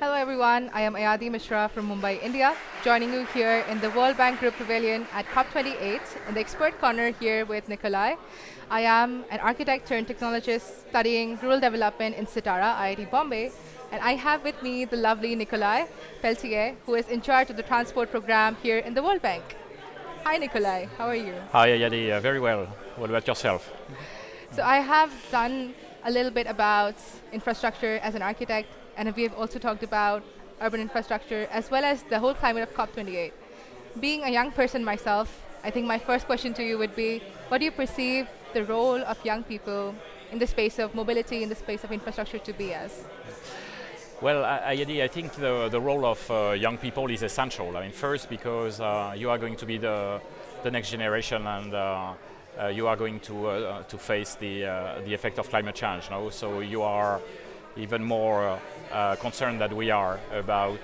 Hello everyone, I am Ayadi Mishra from Mumbai, India, joining you here in the World Bank Group Pavilion at COP28 in the expert corner here with Nikolai. I am an architect turned technologist studying rural development in Sitara, IIT Bombay, and I have with me the lovely Nikolai Peltier, who is in charge of the transport program here in the World Bank. Hi Nikolai, how are you? Hi, Yadi. Very well. What about yourself? So I have done a little bit about infrastructure as an architect, and we have also talked about urban infrastructure as well as the whole climate of COP28. Being a young person myself, I think my first question to you would be, what do you perceive the role of young people in the space of mobility, in the space of infrastructure to be as? Well, Yadi, I think the role of young people is essential. I mean, first because you are going to be the next generation, and you are going to face the effect of climate change. No? So you are even more concerned than we are about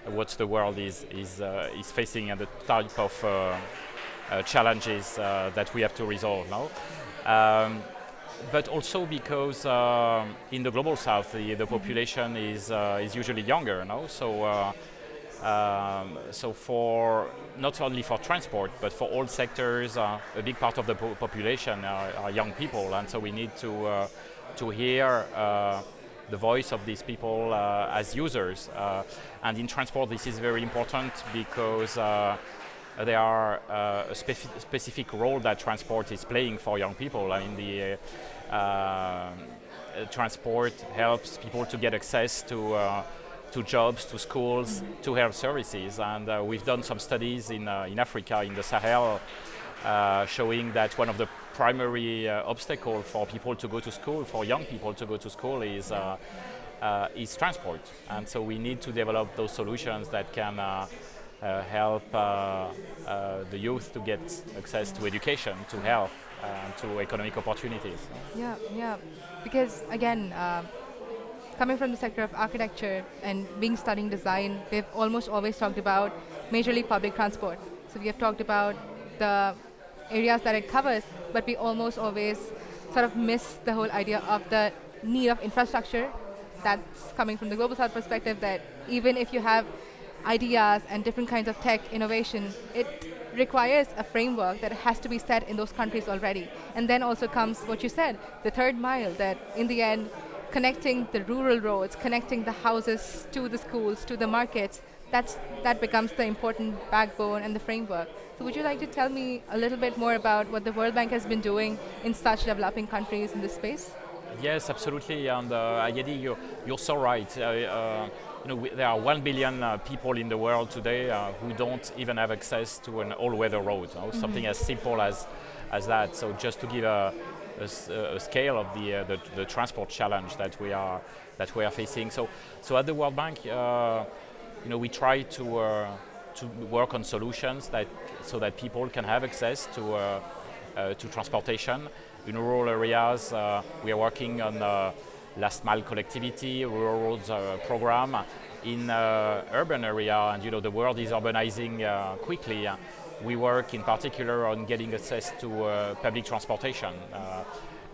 what the world is facing and the type of challenges that we have to resolve now. But also because in the global south, the population is usually younger, no? So for not only for transport, but for all sectors, a big part of the population are young people, and so we need to hear the voice of these people as users. And in transport, this is very important because there are a specific role that transport is playing for young people. I mean, the transport helps people to get access to jobs, to schools, to health services, and we've done some studies in Africa, in the Sahel, showing that one of the primary obstacles for people to go to school, for young people to go to school, is transport. And so we need to develop those solutions that can help the youth to get access to education, to health, to economic opportunities. Yeah. Because again, coming from the sector of architecture and being studying design, we've almost always talked about majorly public transport. So we have talked about the areas that it covers, but we almost always sort of miss the whole idea of the need of infrastructure. That's coming from the global south perspective, that even if you have ideas and different kinds of tech innovation, it requires a framework that has to be set in those countries already. And then also comes what you said, the third mile, that in the end, connecting the rural roads, connecting the houses to the schools, to the markets, that becomes the important backbone and the framework. So would you like to tell me a little bit more about what the World Bank has been doing in such developing countries in this space? Yes, absolutely. And Yedi, you're so right. There are 1 billion people in the world today who don't even have access to an all-weather road, something as simple as that. So just to give a scale of the transport challenge that we are facing. So at the World Bank, we try to work on solutions so that people can have access to transportation. In rural areas, we are working on last mile connectivity, rural roads program. In urban area, and the world is urbanizing quickly. We work in particular on getting access to public transportation.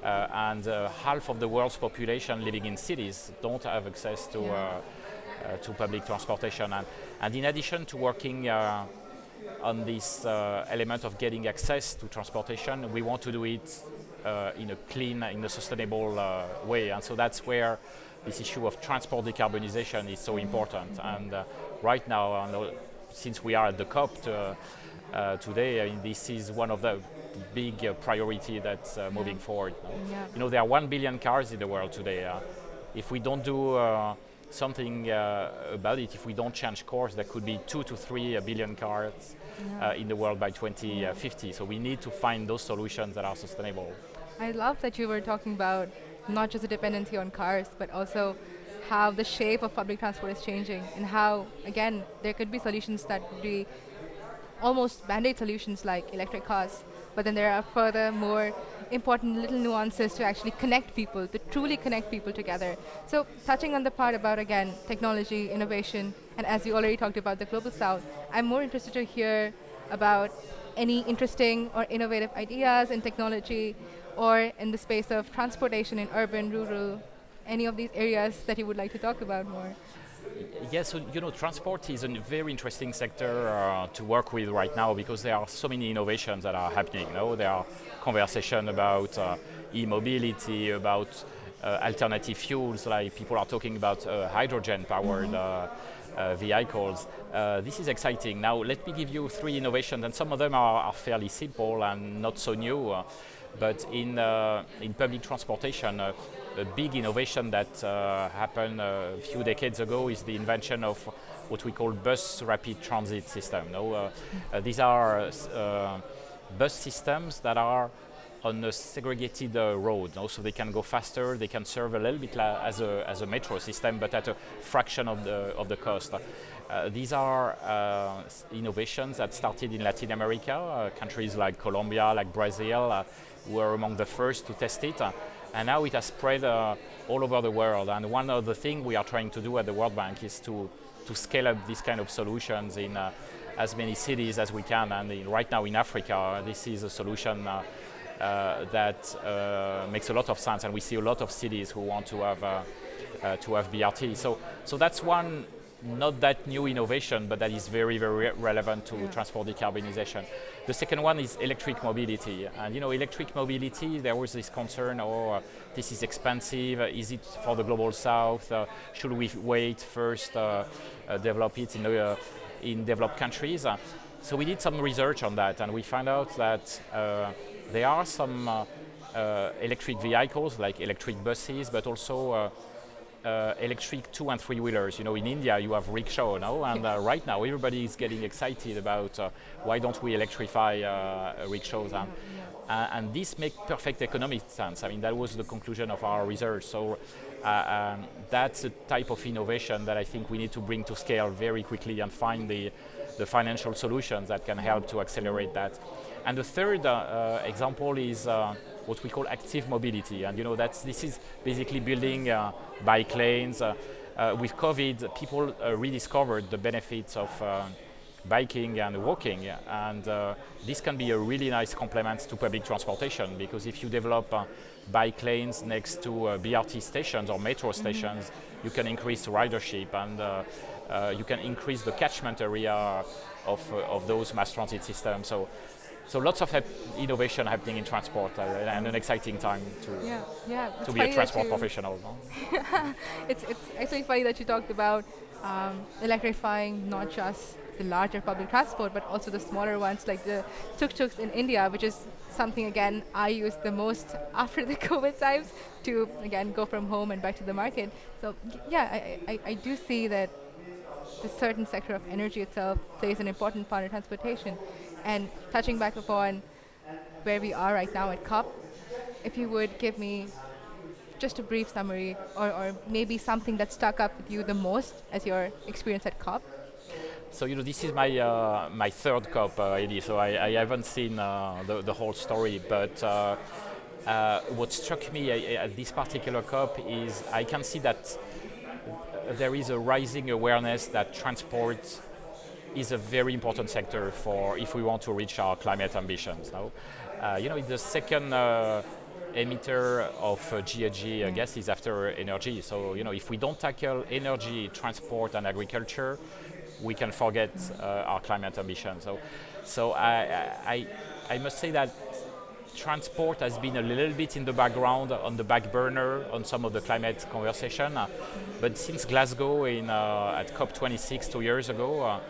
And half of the world's population living in cities don't have access to public transportation. And in addition to working on this element of getting access to transportation, we want to do it in a clean, in a sustainable way. And so that's where this issue of transport decarbonization is so important. And right now, since we are at the COP today, I mean, this is one of the big priority that's moving forward. Yeah. There are 1 billion cars in the world today. If we don't do something about it, if we don't change course, there could be 2 to 3 billion cars in the world by 2050. So we need to find those solutions that are sustainable. I love that you were talking about not just the dependency on cars, but also how the shape of public transport is changing, and how, again, there could be solutions that would be almost band-aid solutions like electric cars, but then there are further more important little nuances to actually connect people, to truly connect people together. So touching on the part about, again, technology, innovation, and as you already talked about the Global South, I'm more interested to hear about any interesting or innovative ideas in technology or in the space of transportation in urban, rural any of these areas that you would like to talk about more? Yes, so transport is a very interesting sector to work with right now because there are so many innovations that are happening. There are conversations about e-mobility, about alternative fuels, like people are talking about hydrogen-powered vehicles. This is exciting. Now, let me give you 3 innovations, and some of them are fairly simple and not so new. But in public transportation, a big innovation that happened a few decades ago is the invention of what we call bus rapid transit system. These are bus systems that are on a segregated road, so they can go faster. They can serve a little bit as a metro system, but at a fraction of the cost. These are innovations that started in Latin America. Countries like Colombia, like Brazil, were among the first to test it. And now it has spread all over the world. And one of the things we are trying to do at the World Bank is to scale up these kind of solutions in as many cities as we can. And right now in Africa, this is a solution that makes a lot of sense. And we see a lot of cities who want to have BRT. So that's one not that new innovation, but that is very, very relevant to transport decarbonization. The second one is electric mobility. And electric mobility, there was this concern, this is expensive, is it for the global south? Should we wait first, develop it in developed countries? So we did some research on that, and we found out that there are some electric vehicles, like electric buses, but also electric 2- and 3-wheelers. In India you have rickshaw now, and right now everybody is getting excited about why don't we electrify rickshaws, and this makes perfect economic sense. I mean, that was the conclusion of our research. So that's a type of innovation that I think we need to bring to scale very quickly and find the financial solutions that can help to accelerate that. And the third example is what we call active mobility, and this is basically building bike lanes. With COVID, people rediscovered the benefits of biking and walking, and this can be a really nice complement to public transportation, because if you develop bike lanes next to BRT stations or metro stations, you can increase ridership, and you can increase the catchment area of those mass transit systems. So lots of innovation happening in transport, and an exciting time to be a transport professional. It's actually funny that you talked about electrifying not just the larger public transport, but also the smaller ones, like the tuk-tuks in India, which is something, again, I use the most after the COVID times to, again, go from home and back to the market. So I do see that the certain sector of energy itself plays an important part in transportation. And touching back upon where we are right now at COP, if you would give me just a brief summary, or maybe something that stuck up with you the most as your experience at COP. So this is my third COP, Eddie, so I haven't seen the whole story, but what struck me at this particular COP is I can see that there is a rising awareness that transport is a very important sector for if we want to reach our climate ambitions. It's the second emitter of GHG gases after energy. So if we don't tackle energy, transport, and agriculture, we can forget our climate ambitions. So I must say that transport has been a little bit in the background, on the back burner, on some of the climate conversation. But since Glasgow at COP26 2 years ago,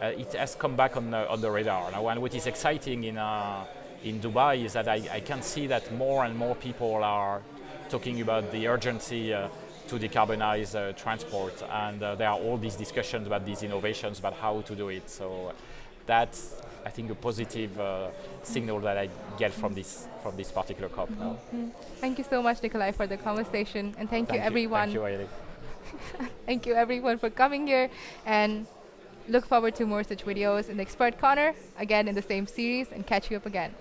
it has come back on the radar now. And what is exciting in Dubai is that I can see that more and more people are talking about the urgency to decarbonize transport, and there are all these discussions about these innovations, about how to do it. So that's, I think, a positive signal that I get from this particular COP now. Thank you so much, Nikolai, for the conversation, and thank you everyone. Thank you, Eddie. Thank you everyone for coming here, and look forward to more such videos in the Expert Corner, again in the same series, and catch you up again.